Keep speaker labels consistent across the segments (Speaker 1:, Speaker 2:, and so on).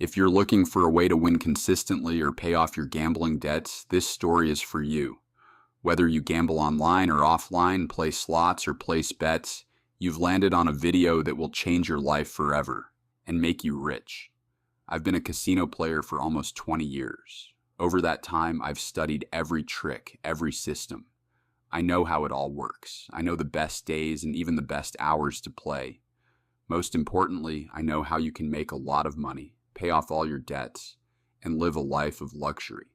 Speaker 1: If you're looking for a way to win consistently or pay off your gambling debts, this story is for you. Whether you gamble online or offline, play slots or place bets, you've landed on a video that will change your life forever and make you rich. I've been a casino player for almost 20 years. Over that time, I've studied every trick, every system. I know how it all works. I know the best days and even the best hours to play. Most importantly, I know how you can make a lot of money, pay off all your debts, and live a life of luxury.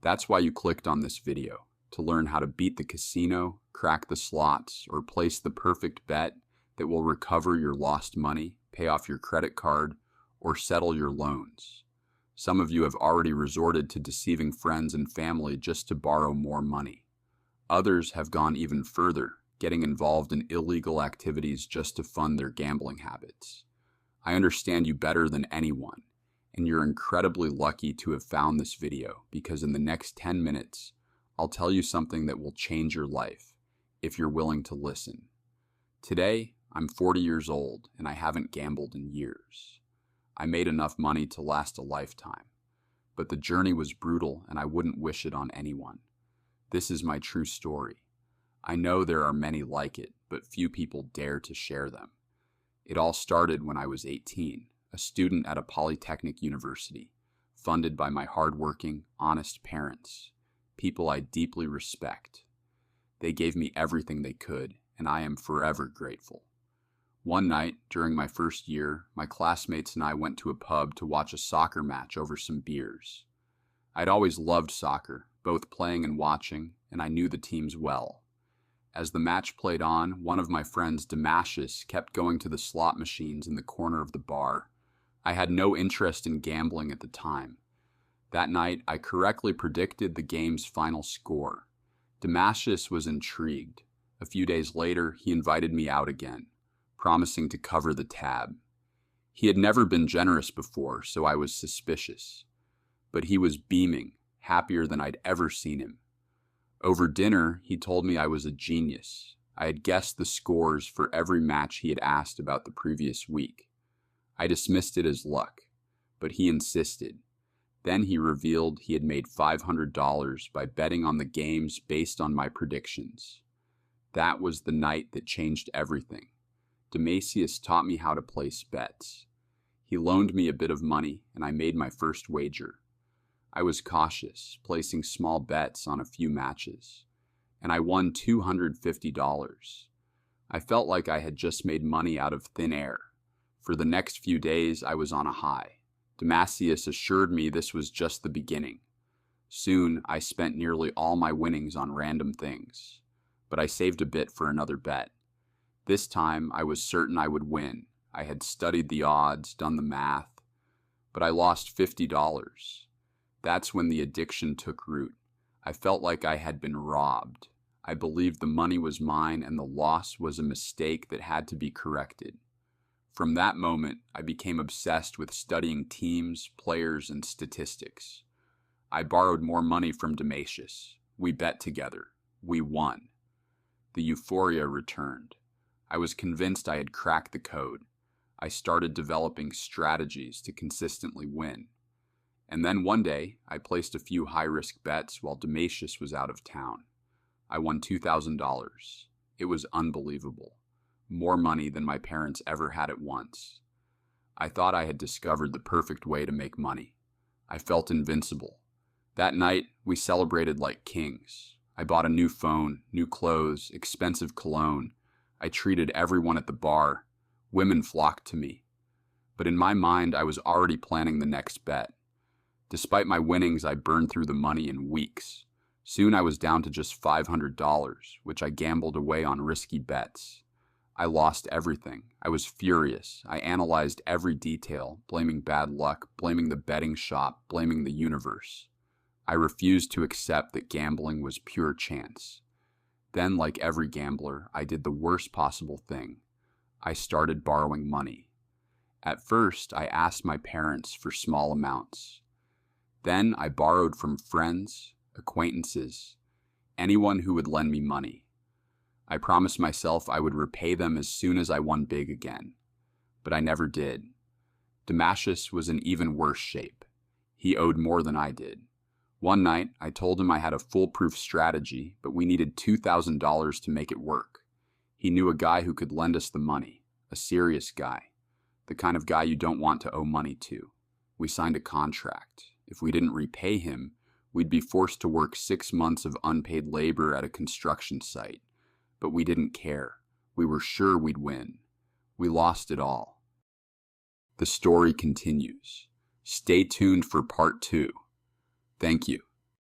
Speaker 1: That's why you clicked on this video, to learn how to beat the casino, crack the slots, or place the perfect bet that will recover your lost money, pay off your credit card, or settle your loans. Some of you have already resorted to deceiving friends and family just to borrow more money. Others have gone even further, getting involved in illegal activities just to fund their gambling habits. I understand you better than anyone, and you're incredibly lucky to have found this video because in the next 10 minutes, I'll tell you something that will change your life if you're willing to listen. Today, I'm 40 years old and I haven't gambled in years. I made enough money to last a lifetime, but the journey was brutal and I wouldn't wish it on anyone. This is my true story. I know there are many like it, but few people dare to share them. It all started when I was 18, a student at a polytechnic university, funded by my hardworking, honest parents, people I deeply respect. They gave me everything they could, and I am forever grateful. One night, during my first year, my classmates and I went to a pub to watch a soccer match over some beers. I'd always loved soccer, both playing and watching, and I knew the teams well. As the match played on, one of my friends, Damascus, kept going to the slot machines in the corner of the bar. I had no interest in gambling at the time. That night, I correctly predicted the game's final score. Damascus was intrigued. A few days later, he invited me out again, promising to cover the tab. He had never been generous before, so I was suspicious. But he was beaming, happier than I'd ever seen him. Over dinner, he told me I was a genius. I had guessed the scores for every match he had asked about the previous week. I dismissed it as luck, but he insisted. Then he revealed he had made $500 by betting on the games based on my predictions. That was the night that changed everything. Damascus taught me how to place bets. He loaned me a bit of money, and I made my first wager. I was cautious, placing small bets on a few matches, and I won $250. I felt like I had just made money out of thin air. For the next few days, I was on a high. Damascus assured me this was just the beginning. Soon, I spent nearly all my winnings on random things, but I saved a bit for another bet. This time, I was certain I would win. I had studied the odds, done the math, but I lost $50. That's when the addiction took root. I felt like I had been robbed. I believed the money was mine and the loss was a mistake that had to be corrected. From that moment, I became obsessed with studying teams, players, and statistics. I borrowed more money from Damascus. We bet together. We won. The euphoria returned. I was convinced I had cracked the code. I started developing strategies to consistently win. And then one day, I placed a few high-risk bets while Damascus was out of town. I won $2,000. It was unbelievable. More money than my parents ever had at once. I thought I had discovered the perfect way to make money. I felt invincible. That night, we celebrated like kings. I bought a new phone, new clothes, expensive cologne. I treated everyone at the bar. Women flocked to me. But in my mind, I was already planning the next bet. Despite my winnings, I burned through the money in weeks. Soon I was down to just $500, which I gambled away on risky bets. I lost everything. I was furious. I analyzed every detail, blaming bad luck, blaming the betting shop, blaming the universe. I refused to accept that gambling was pure chance. Then, like every gambler, I did the worst possible thing. I started borrowing money. At first, I asked my parents for small amounts. Then I borrowed from friends, acquaintances, anyone who would lend me money. I promised myself I would repay them as soon as I won big again, but I never did. Damascus was in even worse shape. He owed more than I did. One night, I told him I had a foolproof strategy, but we needed $2,000 to make it work. He knew a guy who could lend us the money, a serious guy, the kind of guy you don't want to owe money to. We signed a contract. If we didn't repay him, we'd be forced to work 6 months of unpaid labor at a construction site. But we didn't care. We were sure we'd win. We lost it all. The story continues. Stay tuned for part 2. Thank you.